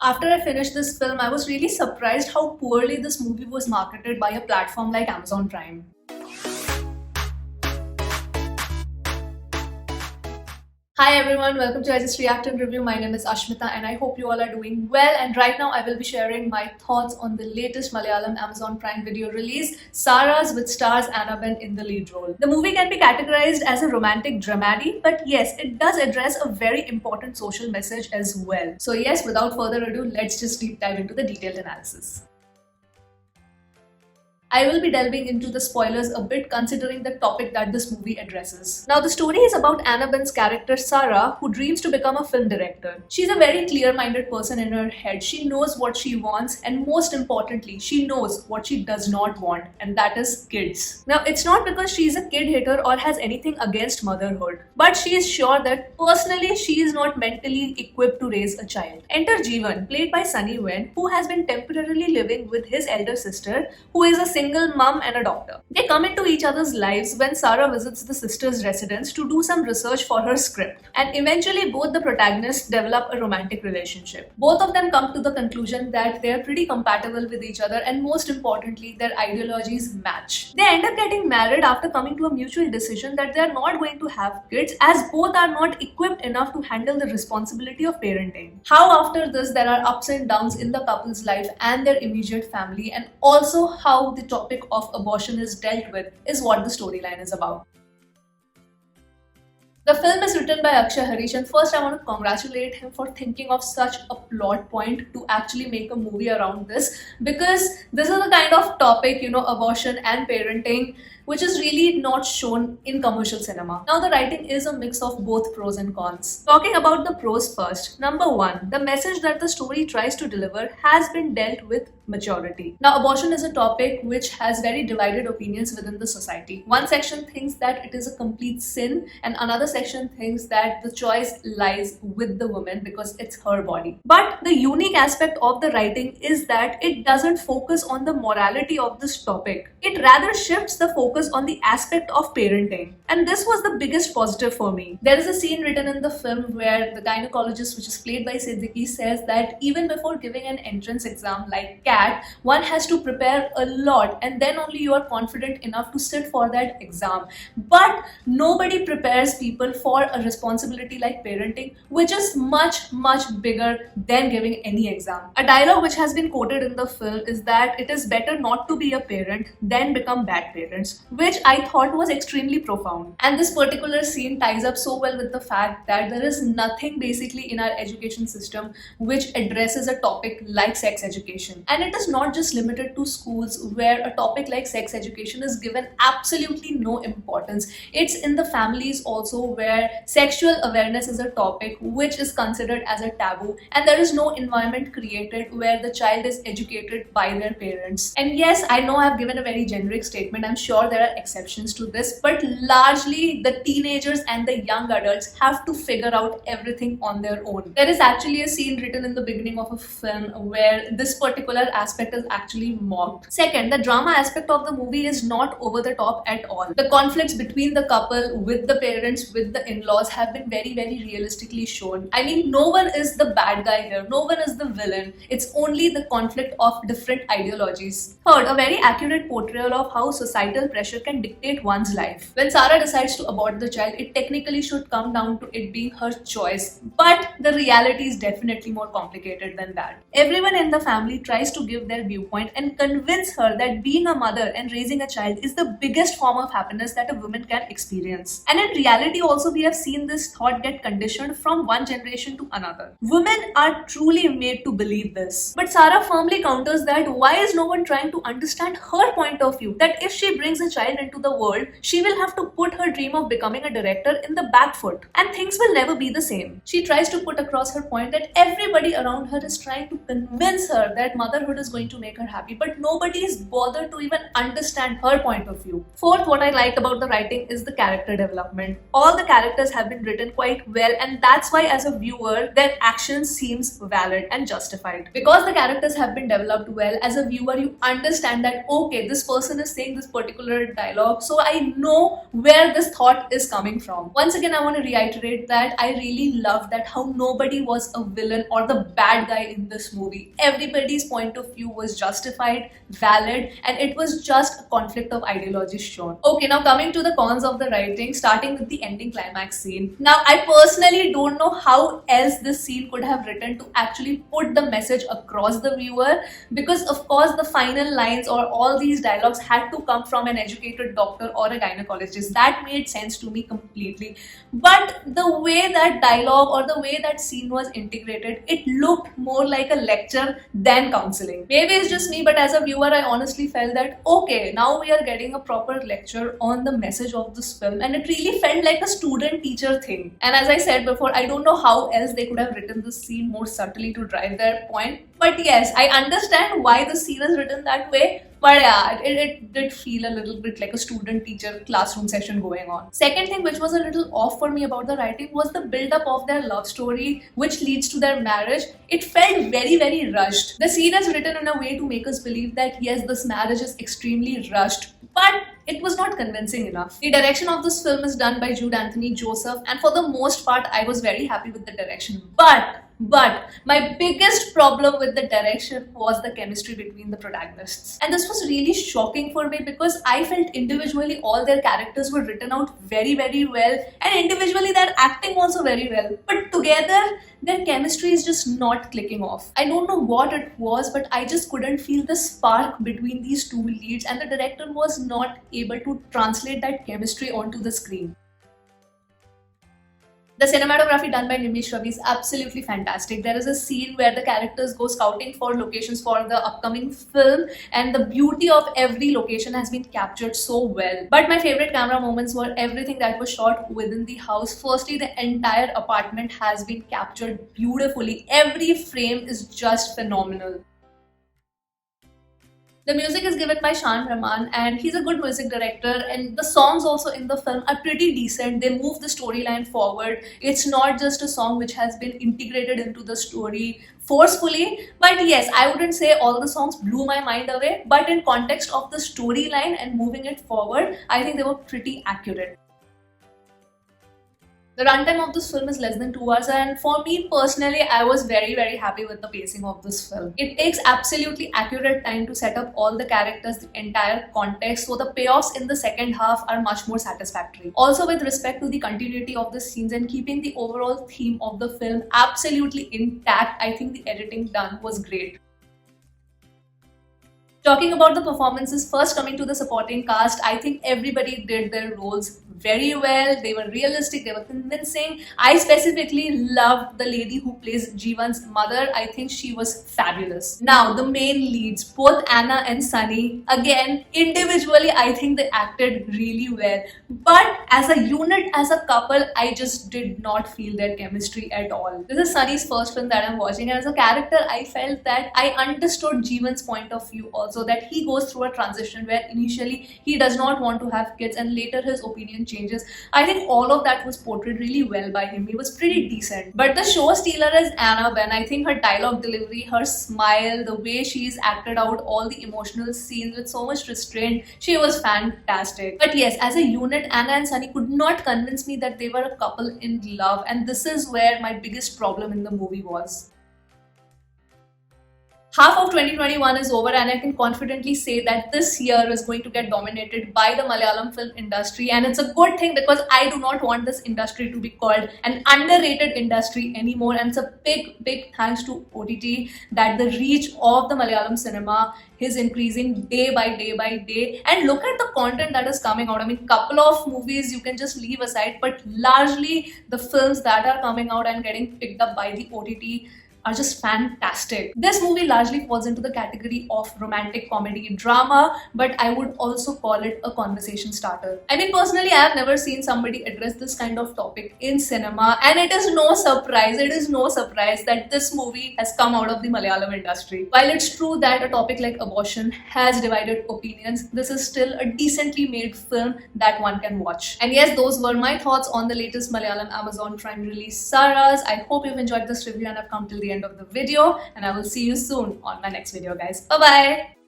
After I finished this film, I was really surprised how poorly this movie was marketed by a platform like Amazon Prime. Hi everyone, welcome to I Just React and Review. My name is Ashmita and I hope you all are doing well. And right now I will be sharing my thoughts on the latest Malayalam Amazon Prime Video release, Saras, which stars Annabelle in the lead role. The movie can be categorized as a romantic dramedy, but yes, it does address a very important social message as well. So yes, without further ado, let's just deep dive into the detailed analysis. I will be delving into the spoilers a bit considering the topic that this movie addresses. Now, the story is about Annabelle's character Sarah, who dreams to become a film director. She's a very clear-minded person in her head. She knows what she wants, and most importantly, she knows what she does not want, and that is kids. Now, it's not because she's a kid hater or has anything against motherhood, but she is sure that personally she is not mentally equipped to raise a child. Enter Jeevan, played by Sunny Wen, who has been temporarily living with his elder sister, who is a single mom and a doctor. They come into each other's lives when Sarah visits the sister's residence to do some research for her script. And eventually both the protagonists develop a romantic relationship. Both of them come to the conclusion that they are pretty compatible with each other and most importantly, their ideologies match. They end up getting married after coming to a mutual decision that they are not going to have kids as both are not equipped enough to handle the responsibility of parenting. How after this there are ups and downs in the couple's life and their immediate family, and also how the topic of abortion is dealt with is what the storyline is about. The film is written by Akshay Harish, and first I want to congratulate him for thinking of such a plot point to actually make a movie around this, because this is the kind of topic, abortion and parenting, which is really not shown in commercial cinema. Now, the writing is a mix of both pros and cons. Talking about the pros first. Number one, the message that the story tries to deliver has been dealt with maturity. Now, abortion is a topic which has very divided opinions within the society. One section thinks that it is a complete sin, and another section thinks that the choice lies with the woman because it's her body. But the unique aspect of the writing is that it doesn't focus on the morality of this topic. It rather shifts the focus on the aspect of parenting. And this was the biggest positive for me. There is a scene written in the film where the gynecologist, which is played by Siddiqui, says that even before giving an entrance exam like CAT, one has to prepare a lot and then only you are confident enough to sit for that exam. But nobody prepares people for a responsibility like parenting, which is much, much bigger than giving any exam. A dialogue which has been quoted in the film is that it is better not to be a parent than become bad parents, which I thought was extremely profound. And this particular scene ties up so well with the fact that there is nothing basically in our education system which addresses a topic like sex education. And it is not just limited to schools where a topic like sex education is given absolutely no importance. It's in the families also where sexual awareness is a topic which is considered as a taboo, and there is no environment created where the child is educated by their parents. And yes, I know I've given a very generic statement. I'm sure there are exceptions to this, but largely the teenagers and the young adults have to figure out everything on their own. There is actually a scene written in the beginning of a film where this particular aspect is actually mocked. Second, the drama aspect of the movie is not over the top at all. The conflicts between the couple, with the parents, with the in-laws have been very, very realistically shown. I mean, no one is the bad guy here. No one is the villain. It's only the conflict of different ideologies. Third, a very accurate portrayal of how societal pressure can dictate one's life. When Sarah decides to abort the child, it technically should come down to it being her choice. But the reality is definitely more complicated than that. Everyone in the family tries to give their viewpoint and convince her that being a mother and raising a child is the biggest form of happiness that a woman can experience. And in reality also, we have seen this thought get conditioned from one generation to another. Women are truly made to believe this. But Sarah firmly counters that why is no one trying to understand her point of view, that if she brings a child into the world, she will have to put her dream of becoming a director in the back foot and things will never be the same. She tries to put across her point that everybody around her is trying to convince her that motherhood is going to make her happy, but nobody is bothered to even understand her point of view. Fourth, what I liked about the writing is the character development. All the characters have been written quite well, and that's why as a viewer, their actions seems valid and justified. Because the characters have been developed well, as a viewer you understand that okay, this person is saying this particular particular dialogue, so I know where this thought is coming from. Once again, I want to reiterate that I really loved that how nobody was a villain or the bad guy in this movie. Everybody's point of view was justified, valid, and it was just a conflict of ideologies shown. Okay, now coming to the cons of the writing, starting with the ending climax scene. Now, I personally don't know how else this scene could have written to actually put the message across the viewer, because of course the final lines or all these dialogues had to come from an educated doctor or a gynecologist. That made sense to me completely. But the way that dialogue or the way that scene was integrated, it looked more like a lecture than counseling. Maybe it's just me, but as a viewer, I honestly felt that okay, now we are getting a proper lecture on the message of this film, and it really felt like a student teacher thing. And as I said before, I don't know how else they could have written this scene more subtly to drive their point. But yes, I understand why the scene is written that way. But yeah, it did feel a little bit like a student teacher classroom session going on. Second thing which was a little off for me about the writing was the build up of their love story, which leads to their marriage. It felt very, very rushed. The scene is written in a way to make us believe that yes, this marriage is extremely rushed, but it was not convincing enough. The direction of this film is done by Jude Anthony Joseph, and for the most part, I was very happy with the direction. But my biggest problem with the direction was the chemistry between the protagonists. And this was really shocking for me because I felt individually all their characters were written out very, very well, and individually their acting also very well. But together, their chemistry is just not clicking off. I don't know what it was, but I just couldn't feel the spark between these two leads, and the director was not able to translate that chemistry onto the screen. The cinematography done by Nimish Ravi is absolutely fantastic. There is a scene where the characters go scouting for locations for the upcoming film, and the beauty of every location has been captured so well. But my favorite camera moments were everything that was shot within the house. Firstly, the entire apartment has been captured beautifully. Every frame is just phenomenal. The music is given by Shan Rahman, and he's a good music director, and the songs also in the film are pretty decent. They move the storyline forward. It's not just a song which has been integrated into the story forcefully, but yes, I wouldn't say all the songs blew my mind away, but in context of the storyline and moving it forward, I think they were pretty accurate. The runtime of this film is less than 2 hours, and for me personally, I was very, very happy with the pacing of this film. It takes absolutely accurate time to set up all the characters, the entire context, so the payoffs in the second half are much more satisfactory. Also, with respect to the continuity of the scenes and keeping the overall theme of the film absolutely intact, I think the editing done was great. Talking about the performances, first coming to the supporting cast, I think everybody did their roles very well. They were realistic, they were convincing. I specifically loved the lady who plays Jeevan's mother. I think she was fabulous. Now, the main leads, both Anna and Sunny, again, individually, I think they acted really well. But as a unit, as a couple, I just did not feel their chemistry at all. This is Sunny's first film that I'm watching, and as a character, I felt that I understood Jeevan's point of view also, that he goes through a transition where initially he does not want to have kids and later his opinion changes. I think all of that was portrayed really well by him. He was pretty decent. But the show stealer is Anna Ben. I think her dialogue delivery, her smile, the way she's acted out all the emotional scenes with so much restraint, she was fantastic. But yes, as a unit, Anna and Sunny could not convince me that they were a couple in love, and this is where my biggest problem in the movie was. Half of 2021 is over, and I can confidently say that this year is going to get dominated by the Malayalam film industry, and it's a good thing because I do not want this industry to be called an underrated industry anymore. And it's a big thanks to OTT that the reach of the Malayalam cinema is increasing day by day. And look at the content that is coming out. I mean, couple of movies you can just leave aside, but largely the films that are coming out and getting picked up by the OTT are just fantastic. This movie largely falls into the category of romantic comedy drama, but I would also call it a conversation starter. I mean, personally, I have never seen somebody address this kind of topic in cinema, and it is no surprise that this movie has come out of the Malayalam industry. While it's true that a topic like abortion has divided opinions, this is still a decently made film that one can watch. And yes, those were my thoughts on the latest Malayalam Amazon Prime release, Saras. I hope you've enjoyed this review and have come till the end of the video, and I will see you soon on my next video, guys. Bye bye.